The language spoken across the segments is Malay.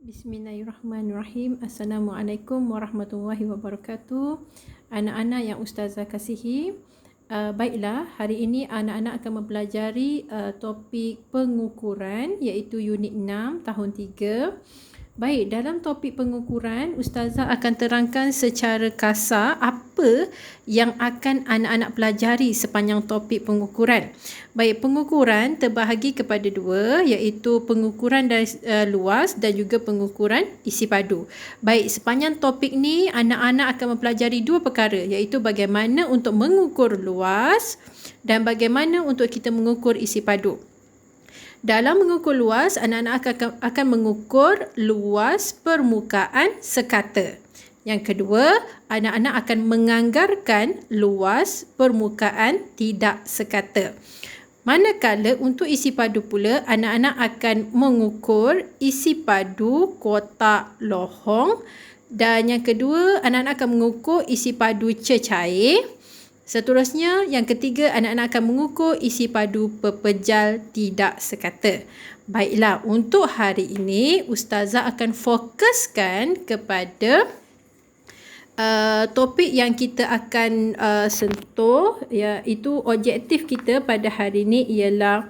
Bismillahirrahmanirrahim. Assalamualaikum warahmatullahi wabarakatuh. Anak-anak yang Ustazah kasihi, baiklah, hari ini anak-anak akan mempelajari topik pengukuran iaitu unit 6 tahun 3. Baik, dalam topik pengukuran, Ustazah akan terangkan secara kasar apa yang akan anak-anak pelajari sepanjang topik pengukuran. Baik, pengukuran terbahagi kepada dua, iaitu pengukuran dari luas dan juga pengukuran isi padu. Baik, sepanjang topik ni anak-anak akan mempelajari dua perkara, iaitu bagaimana untuk mengukur luas dan bagaimana untuk kita mengukur isi padu. Dalam mengukur luas, anak-anak akan mengukur luas permukaan sekata. Yang kedua, anak-anak akan menganggarkan luas permukaan tidak sekata. Manakala untuk isi padu pula, anak-anak akan mengukur isi padu kotak lohong. Dan yang kedua, anak-anak akan mengukur isi padu cecair. Seterusnya, yang ketiga, anak-anak akan mengukur isi padu pepejal tidak sekata. Baiklah, untuk hari ini, Ustazah akan fokuskan kepada topik yang kita akan sentuh, iaitu objektif kita pada hari ini ialah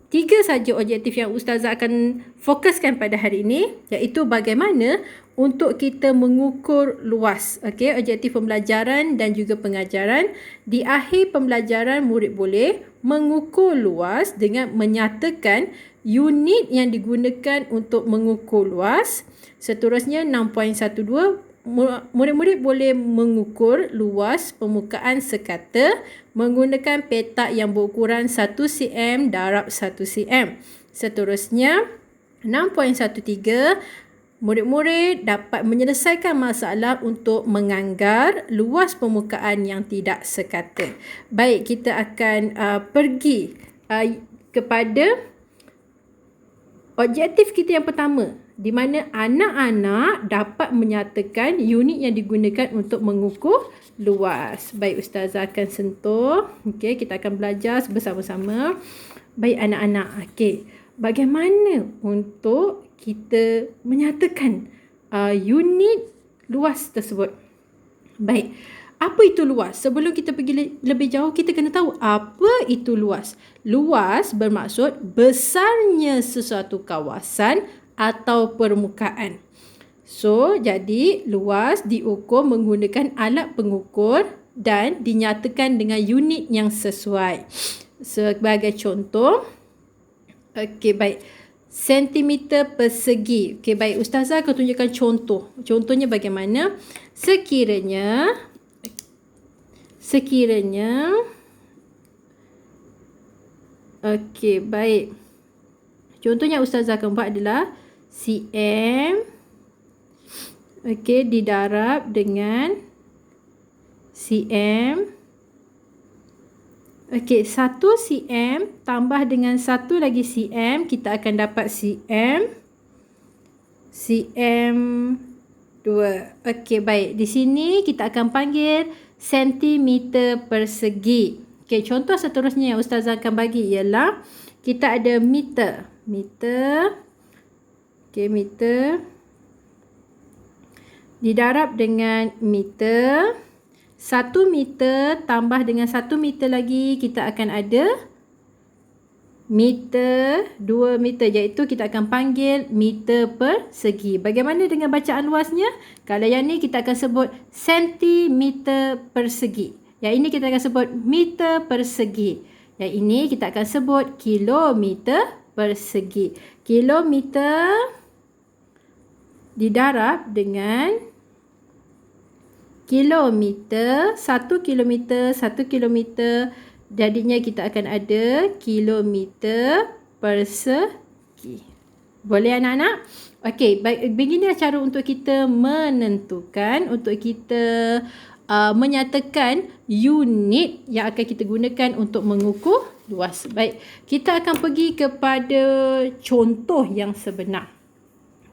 tiga saja objektif yang Ustazah akan fokuskan pada hari ini, iaitu bagaimana untuk kita mengukur luas. Okey, objektif pembelajaran dan juga pengajaran. Di akhir pembelajaran, murid boleh mengukur luas dengan menyatakan unit yang digunakan untuk mengukur luas. Seterusnya 6.12, murid-murid boleh mengukur luas permukaan sekata menggunakan petak yang berukuran 1 cm darab 1 cm. Seterusnya 6.13, murid-murid dapat menyelesaikan masalah untuk menganggar luas permukaan yang tidak sekata. Baik, kita akan pergi kepada objektif kita yang pertama, di mana anak-anak dapat menyatakan unit yang digunakan untuk mengukur luas. Baik, Ustazah akan sentuh. Okey, kita akan belajar bersama-sama. Baik anak-anak, okey. Bagaimana untuk kita menyatakan unit luas tersebut? Baik, apa itu luas? Sebelum kita pergi lebih jauh, kita kena tahu apa itu luas. Luas bermaksud besarnya sesuatu kawasan atau permukaan. So, jadi luas diukur menggunakan alat pengukur dan dinyatakan dengan unit yang sesuai. Sebagai contoh, okey, baik. Sentimeter persegi. Okey, baik. Ustazah akan tunjukkan contoh. Contohnya bagaimana? Sekiranya okey, baik. Contohnya Ustazah akan buat adalah cm okey didarab dengan cm. Okey, 1 cm tambah dengan 1 lagi cm, kita akan dapat cm2. Okey, baik. Di sini kita akan panggil sentimeter persegi. Okey, contoh seterusnya yang Ustazah akan bagi ialah kita ada meter. Okey, meter didarab dengan meter. 1 meter tambah dengan 1 meter lagi, kita akan ada meter, 2 meter, iaitu kita akan panggil meter persegi. Bagaimana dengan bacaan luasnya? Kalau yang ni kita akan sebut sentimeter persegi. Yang ini kita akan sebut meter persegi. Yang ini kita akan sebut kilometer persegi. Kilometer didarab dengan kilometer, 1 kilometer, 1 kilometer, jadinya kita akan ada kilometer persegi. Boleh anak-anak? Okey, baik, beginilah cara untuk kita menentukan, untuk kita menyatakan unit yang akan kita gunakan untuk mengukur luas. Baik, kita akan pergi kepada contoh yang sebenar.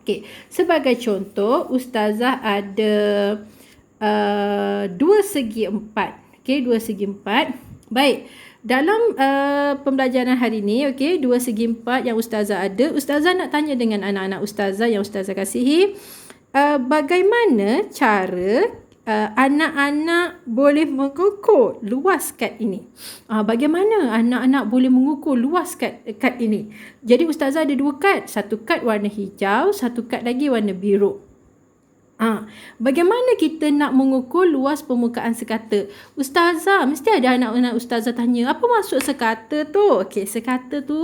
Okey, sebagai contoh, Ustazah ada 2 segi 4. Okey, 2 segi 4. Baik, dalam pembelajaran hari ini, okey, 2/4 yang Ustazah ada, Ustazah nak tanya dengan anak-anak Ustazah yang Ustazah kasihi, bagaimana cara anak-anak boleh mengukur luas kad ini? Bagaimana anak-anak boleh mengukur luas kad ini? Jadi Ustazah ada 2 kad. Satu kad warna hijau, satu kad lagi warna biru. Bagaimana kita nak mengukur luas permukaan sekata? Ustazah, mesti ada anak-anak Ustazah tanya, apa maksud sekata tu? Okey, sekata tu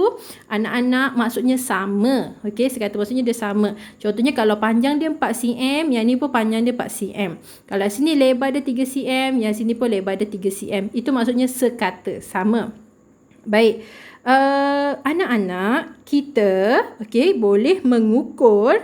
anak-anak maksudnya sama. Okey, sekata maksudnya dia sama. Contohnya kalau panjang dia 4 cm, yang ni pun panjang dia 4 cm. Kalau sini lebar dia 3 cm, yang sini pun lebar dia 3 cm. Itu maksudnya sekata, sama. Baik. Anak-anak kita, okey, boleh mengukur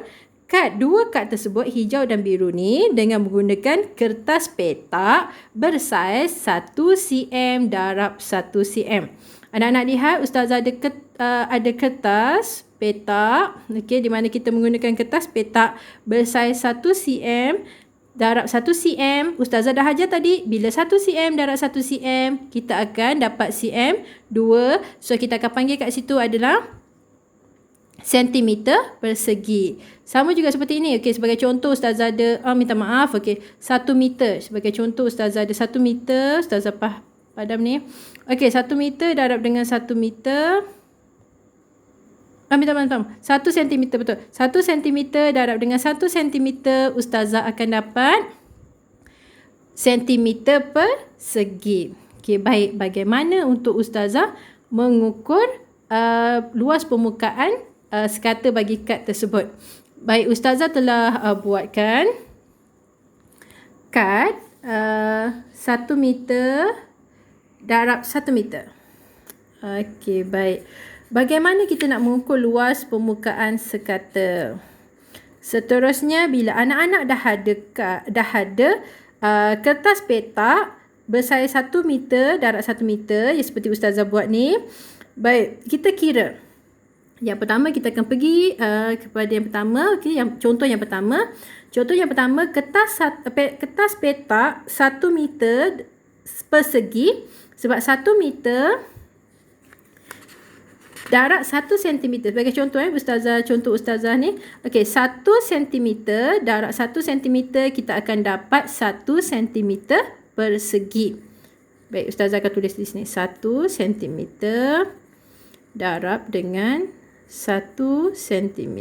dua kad tersebut, hijau dan biru ni, dengan menggunakan kertas petak bersaiz 1 cm darab 1 cm. Anak-anak lihat, Ustazah ada kertas petak, okey, di mana kita menggunakan kertas petak bersaiz 1 cm darab 1 cm. Ustazah dah ajar tadi, bila 1 cm darab 1 cm, kita akan dapat cm 2. So, kita akan panggil kat situ adalah sentimeter persegi. Sama juga seperti ini. Okey, sebagai contoh Ustazah ada, minta maaf, okey, 1 meter. Sebagai contoh Ustazah ada 1 meter. Ustazah padam ni. Okey, 1 meter darab dengan 1 meter. Minta maaf. 1 sentimeter, betul. 1 sentimeter darab dengan 1 sentimeter, Ustazah akan dapat sentimeter persegi. Okey, baik. Bagaimana untuk Ustazah mengukur luas permukaan sekata bagi kad tersebut? Baik, Ustazah telah buatkan kad 1 meter darab 1 meter. Okey, baik. Bagaimana kita nak mengukur luas permukaan sekata? Seterusnya, bila anak-anak dah ada kertas petak bersaiz 1 meter darab 1 meter, yang seperti Ustazah buat ni. Baik, kita kira. Yang pertama kita akan pergi kepada yang pertama, okey, contoh yang pertama. Contoh yang pertama, kertas petak 1 meter persegi, sebab 1 meter darab 1 cm. Sebagai contoh, contoh Ustazah ni. Okey, 1 cm darab 1 cm, kita akan dapat 1 cm persegi. Baik, Ustazah akan tulis di sini 1 cm darab dengan 1 cm,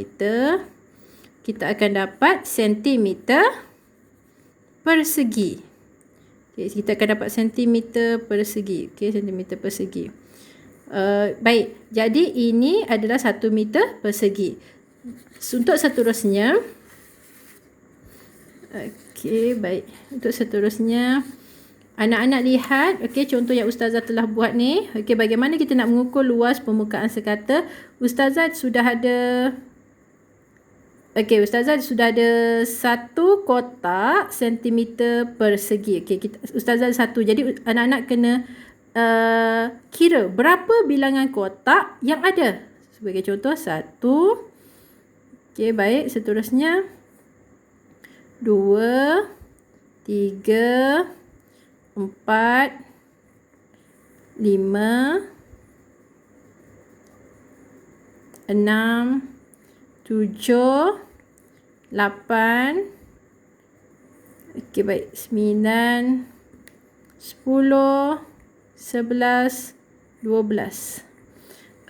kita akan dapat sentimeter persegi. Okay, kita akan dapat sentimeter persegi. Okay, sentimeter persegi. Baik, jadi ini adalah 1 meter persegi. Untuk seterusnya, okay, baik. Untuk seterusnya, anak-anak lihat, okey, contoh yang Ustazah telah buat ni. Okey, bagaimana kita nak mengukur luas permukaan sekata? Ustazah sudah ada satu kotak sentimeter persegi. Okey, Ustazah ada satu. Jadi anak-anak kena kira berapa bilangan kotak yang ada. Sebagai contoh, 1. Okey, baik. Seterusnya 2, 3, 4, 5, 6, 7, 8. Okey, baik. 9, 10, 11, 12.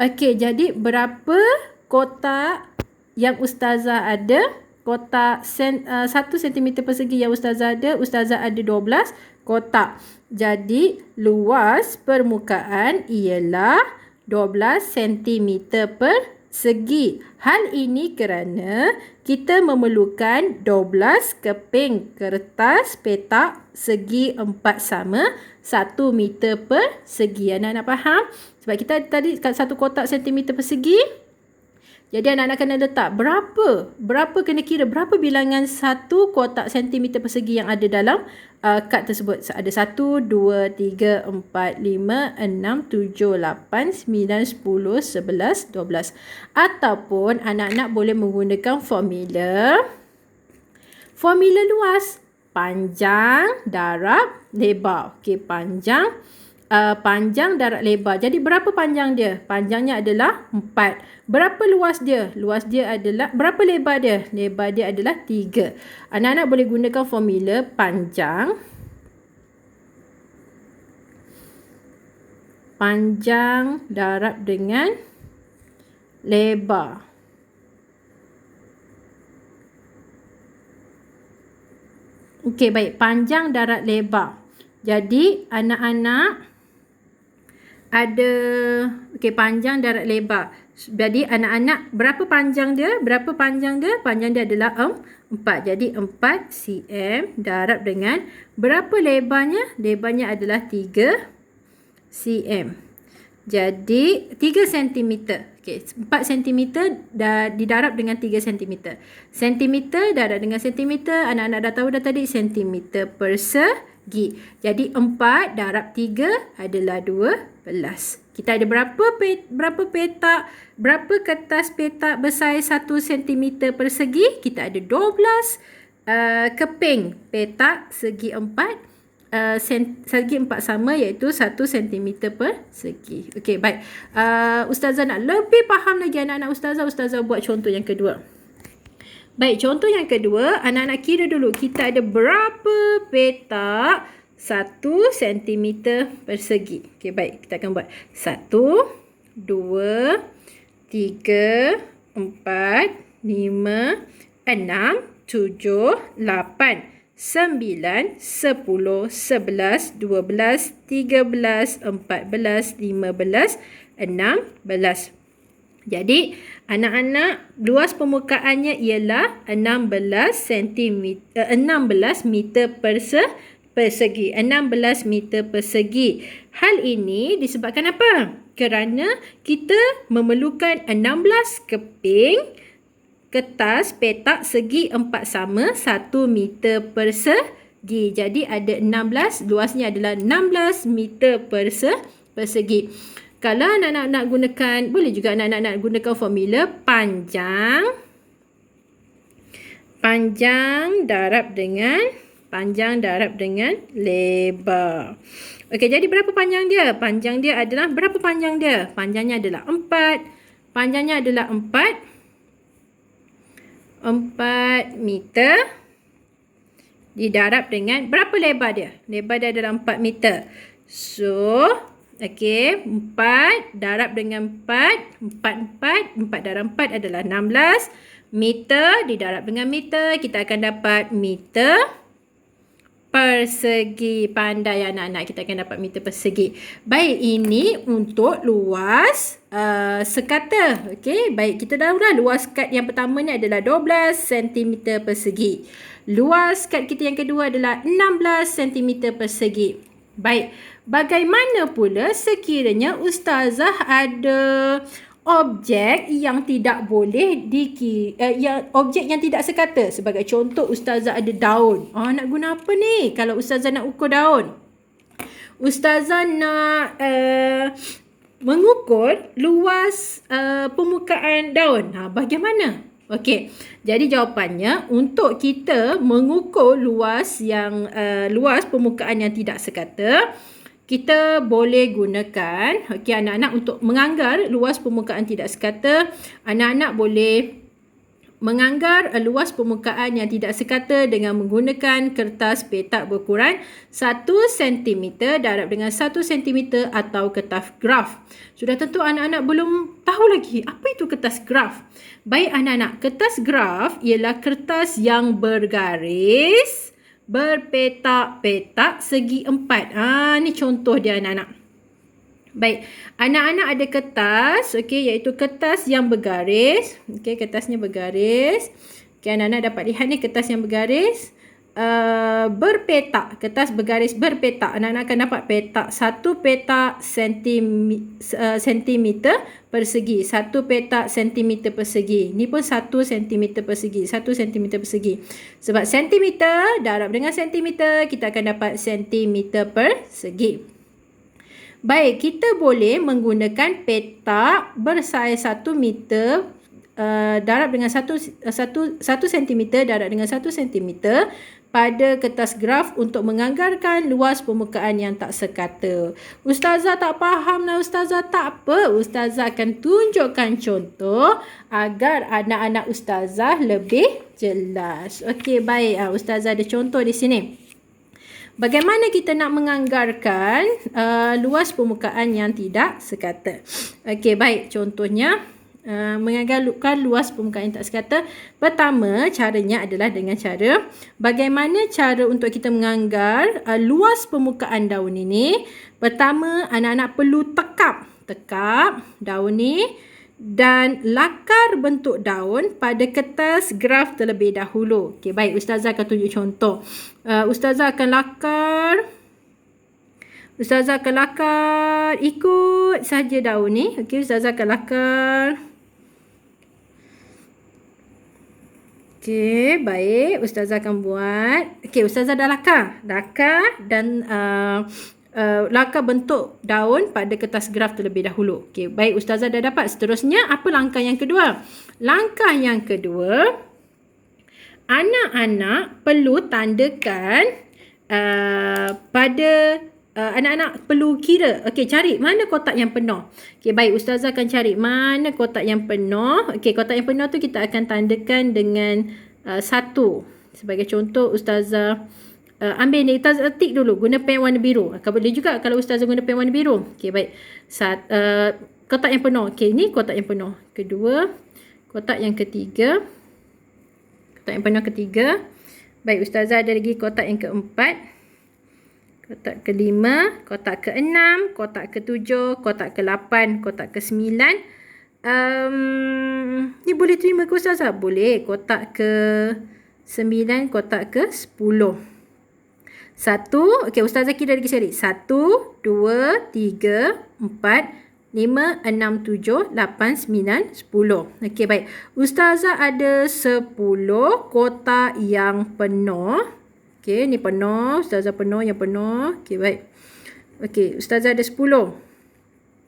Okey, jadi berapa kotak yang Ustazah ada? Kotak 1 cm persegi yang Ustazah ada 12 kotak. Jadi luas permukaan ialah 12 cm persegi. Hal ini kerana kita memerlukan 12 keping kertas petak segi 4 sama 1 meter persegi. Anak-anak faham? Sebab kita tadi satu kotak sentimeter persegi. Jadi anak-anak kena letak berapa kena kira berapa bilangan satu kotak sentimeter persegi yang ada dalam kad tersebut. Ada 1, 2, 3, 4, 5, 6, 7, 8, 9, 10, 11, 12. Ataupun anak-anak boleh menggunakan formula luas. Panjang darab lebar. Okey, panjang panjang darab lebar. Jadi berapa panjang dia? Panjangnya adalah 4. Berapa luas dia? Luas dia adalah, berapa lebar dia? Lebar dia adalah 3. Anak-anak boleh gunakan formula panjang darab dengan lebar. Okey, baik. Panjang darab lebar. Jadi anak-anak ada, okey, panjang darab lebar. Jadi anak-anak berapa panjang dia? Berapa panjang dia? Panjang dia adalah 4. Jadi 4 cm darab dengan berapa lebarnya? Lebarnya adalah 3 cm. Jadi 3 cm. Okey, 4 cm didarab dengan 3 cm. Centimeter darab dengan centimeter. Anak-anak dah tahu dah tadi, centimeter persegi. Jadi 4 darab 3 adalah 12. Kita ada berapa petak, berapa kertas petak bersaiz 1 cm persegi? Kita ada 12 keping petak segi 4. Segi 4 sama, iaitu 1 cm persegi. Okey, baik. Ustazah nak lebih faham lagi anak-anak Ustazah buat contoh yang kedua. Baik, contoh yang kedua, anak-anak kira dulu kita ada berapa petak 1 cm persegi. Okey, baik. Kita akan buat 1, 2, 3, 4, 5, 6, 7, 8. 9, 10, 11, 12, 13, 14, 15, 16. Jadi, anak-anak, luas permukaannya ialah 16 meter persegi. 16 meter persegi. Hal ini disebabkan apa? Kerana kita memerlukan 16 keping kertas petak segi 4 sama 1 meter persegi. Jadi ada 16, luasnya adalah 16 meter persegi. Kalau anak-anak nak gunakan, boleh juga anak-anak nak gunakan formula panjang darab dengan lebar. Okey, jadi berapa panjang dia? Panjang dia adalah, berapa panjang dia? Panjangnya adalah 4. Panjangnya adalah 4 meter didarab dengan berapa lebar dia? Lebar dia adalah 4 meter. So, okey, 4 darab dengan 4. 4 darab 4 adalah 16. Meter didarab dengan meter, kita akan dapat meter persegi. Pandai anak-anak, kita akan dapat meter persegi. Baik, ini untuk luas sekata. Okey, baik, kita dah luas kad yang pertama ni adalah 12 cm persegi. Luas kad kita yang kedua adalah 16 cm persegi. Baik, bagaimana pula sekiranya ustazah ada objek yang tidak boleh objek yang tidak sekata. Sebagai contoh, ustazah ada daun. Nak guna apa ni? Kalau ustazah nak ukur daun, ustazah nak mengukur luas permukaan daun. Bagaimana? Okey, jadi jawapannya, untuk kita mengukur luas permukaan yang tidak sekata, kita boleh gunakan, okey anak-anak, untuk menganggar luas permukaan tidak sekata, anak-anak boleh menganggar luas permukaan yang tidak sekata dengan menggunakan kertas petak berukuran 1 cm darab dengan 1 cm atau kertas graf. Sudah tentu anak-anak belum tahu lagi apa itu kertas graf. Baik anak-anak, kertas graf ialah kertas yang bergaris, berpetak-petak segi 4. Ni contoh dia anak-anak. Baik, anak-anak ada kertas, okey, iaitu kertas yang bergaris. Okey, kertasnya bergaris. Okey, anak-anak dapat lihat ni kertas yang bergaris. Berpetak, kertas bergaris berpetak. Anak-anak akan dapat petak, 1 petak sentimeter persegi, 1 petak sentimeter persegi. Ni pun 1 sentimeter persegi, 1 sentimeter persegi. Sebab sentimeter darab dengan sentimeter, kita akan dapat sentimeter persegi. Baik, kita boleh menggunakan petak bersaiz 1 meter darab dengan 1 cm darab dengan 1 cm pada kertas graf untuk menganggarkan luas permukaan yang tak sekata. Ustazah tak faham lah Ustazah. Tak apa, Ustazah akan tunjukkan contoh agar anak-anak Ustazah lebih jelas. Okey, baik. Ustazah ada contoh di sini. Bagaimana kita nak menganggarkan luas permukaan yang tidak sekata? Okey, baik. Contohnya, menganggarkan luas permukaan yang tak sekata. Pertama, caranya adalah dengan cara bagaimana cara untuk kita menganggar luas permukaan daun ini. Pertama, anak-anak perlu tekap daun ni dan lakar bentuk daun pada kertas graf terlebih dahulu. Okey, baik, Ustazah akan tunjuk contoh. Ustazah akan lakar ikut saja daun ni. Okey, Ustazah akan lakar. Okey, baik. Ustazah akan buat. Okey, Ustazah dah lakar dan lakar bentuk daun pada kertas graf terlebih dahulu. Okey, baik. Ustazah dah dapat. Seterusnya, apa langkah yang kedua? Langkah yang kedua, anak-anak perlu tandakan anak-anak perlu kira. Okey, cari mana kotak yang penuh. Okey, baik. Ustazah akan cari mana kotak yang penuh. Okey, kotak yang penuh tu kita akan tandakan dengan 1. Sebagai contoh, Ustazah ambil ni. Ustazah tik dulu. Guna pen warna biru. Boleh juga kalau Ustazah guna pen warna biru. Okey, baik. Kotak yang penuh. Okey, ni kotak yang penuh. Kedua. Kotak yang ketiga. Kotak yang penuh ketiga. Baik, Ustazah ada lagi kotak yang keempat. Kotak ke-5, kotak ke-6, kotak ke-7, kotak ke-8, kotak ke-9. Ni boleh terima ke Ustazah? Boleh. Kotak ke-9, kotak ke-10. 1, okey, Ustazah kira lagi sekali. 1, 2, 3, 4, 5, 6, 7, 8, 9, 10. Okey, baik. Ustazah ada 10 kotak yang penuh. Okey, ni penuh. Ustazah penuh, yang penuh. Okey, baik. Okey, Ustazah ada 10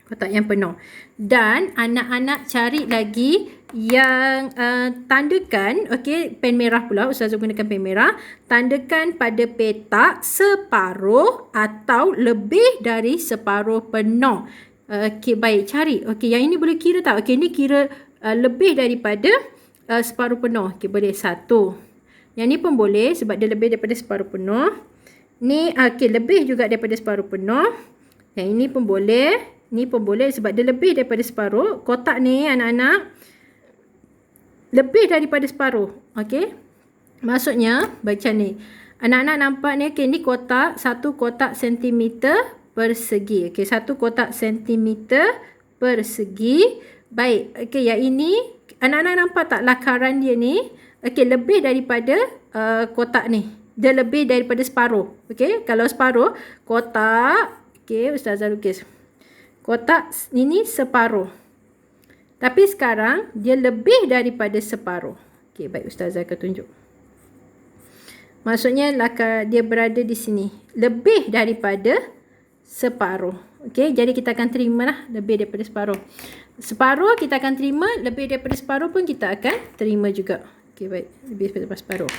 kotak yang penuh. Dan anak-anak cari lagi yang tandakan. Okey, pen merah pula. Ustazah gunakan pen merah. Tandakan pada petak separuh atau lebih dari separuh penuh. Okey, baik. Cari. Okey, yang ini boleh kira tak? Okey, ni kira lebih daripada separuh penuh. Okey, boleh. 1. Yang ni pun boleh sebab dia lebih daripada separuh penuh. Ni okey, lebih juga daripada separuh penuh. Yang ini pun boleh. Ni pun boleh sebab dia lebih daripada separuh. Kotak ni anak-anak lebih daripada separuh. Okey. Maksudnya macam ni. Anak-anak nampak ni, okey, ni kotak, satu kotak sentimeter persegi. Okey, satu kotak sentimeter persegi. Baik. Okey, yang ini anak-anak nampak tak lakaran dia ni? Okey, lebih daripada kotak ni. Dia lebih daripada separuh. Okey, kalau separuh, kotak. Okey, Ustazah lukis. Kotak ini separuh. Tapi sekarang, dia lebih daripada separuh. Okey, baik. Ustazah akan tunjuk. Maksudnya, dia berada di sini. Lebih daripada separuh. Okey, jadi kita akan terima lah lebih daripada separuh. Separuh kita akan terima, lebih daripada separuh pun kita akan terima juga. Okey, baik. Lebih daripada separuh.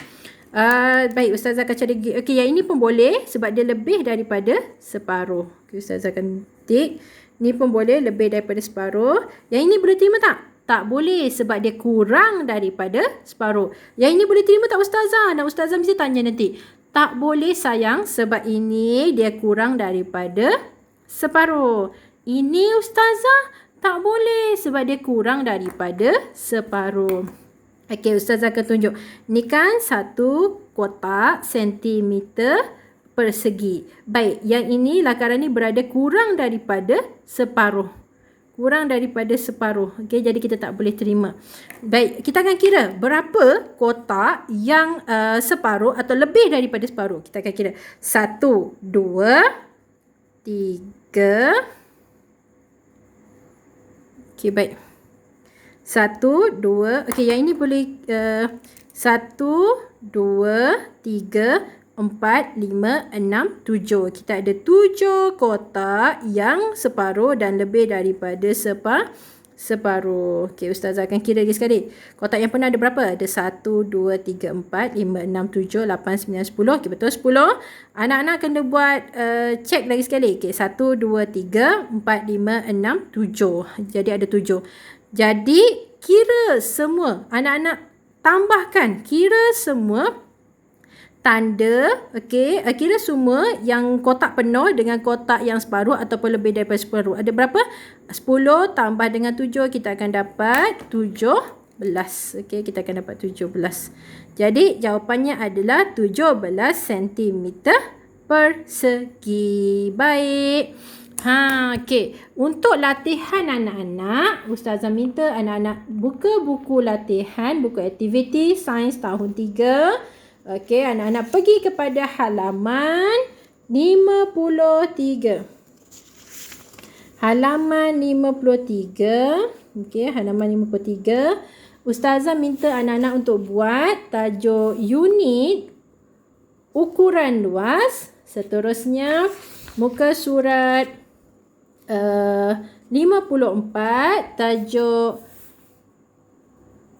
Baik, Ustazah akan cari. Okey, yang ini pun boleh sebab dia lebih daripada separuh. Okey, Ustazah akan tik. Ni pun boleh lebih daripada separuh. Yang ini boleh terima tak? Tak boleh sebab dia kurang daripada separuh. Yang ini boleh terima tak Ustazah? Dan Ustazah mesti tanya nanti. Tak boleh sayang sebab ini dia kurang daripada separuh. Ini Ustazah tak boleh sebab dia kurang daripada separuh. Okey, Ustazah akan tunjuk. Ni kan satu kotak sentimeter persegi. Baik, yang ini lakaran ni berada kurang daripada separuh. Kurang daripada separuh. Okey, jadi kita tak boleh terima. Baik, kita akan kira berapa kotak yang separuh atau lebih daripada separuh. Kita akan kira. 1, 2, 3. Okey, baik. 1, 2. Okey, yang ini boleh 1, 2, 3, 4, 5, 6, 7. Kita ada 7 kotak yang separuh dan lebih daripada separuh. Okey, Ustazah akan kira lagi sekali. Kotak yang penuh ada berapa? Ada 1, 2, 3, 4, 5, 6, 7, 8, 9, 10. Okey, betul 10. Anak-anak kena buat cek lagi sekali. Okey, 1, 2, 3, 4, 5, 6, 7. Jadi ada 7. Jadi kira semua. Anak-anak tambahkan. Kira semua tanda, okey, kira semua yang kotak penuh dengan kotak yang separuh ataupun lebih daripada separuh. Ada berapa? 10 tambah dengan 7, kita akan dapat 17. Okey, kita akan dapat 17. Jadi jawapannya adalah 17 cm persegi. Baik. Okey. Untuk latihan anak-anak, Ustazah minta anak-anak buka buku latihan, buku aktiviti sains tahun 3. Okey, anak-anak pergi kepada halaman 53. Halaman 53. Okey, halaman 53. Ustazah minta anak-anak untuk buat tajuk unit ukuran luas. Seterusnya, muka surat 54, tajuk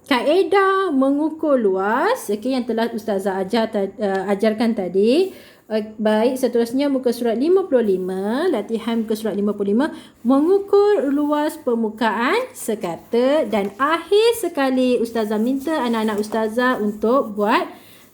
kaedah mengukur luas, okey, yang telah Ustazah ajarkan tadi. Baik, seterusnya muka surat 55, latihan muka surat 55, mengukur luas permukaan sekata. Dan akhir sekali Ustazah minta anak-anak Ustazah untuk buat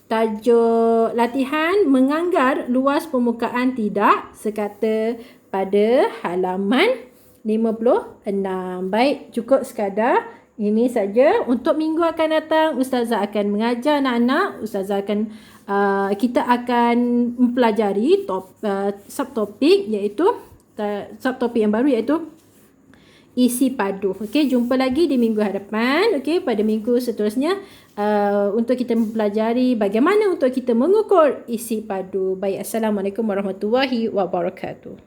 tajuk latihan menganggar luas permukaan tidak sekata pada halaman 56. Baik, cukup sekadar. Ini saja. Untuk minggu akan datang, Ustazah akan mengajar anak-anak. Ustazah akan kita akan mempelajari subtopik yang baru iaitu isi padu. Okey, jumpa lagi di minggu hadapan. Okey, pada minggu seterusnya untuk kita mempelajari bagaimana untuk kita mengukur isi padu. Baik, Assalamualaikum warahmatullahi wabarakatuh.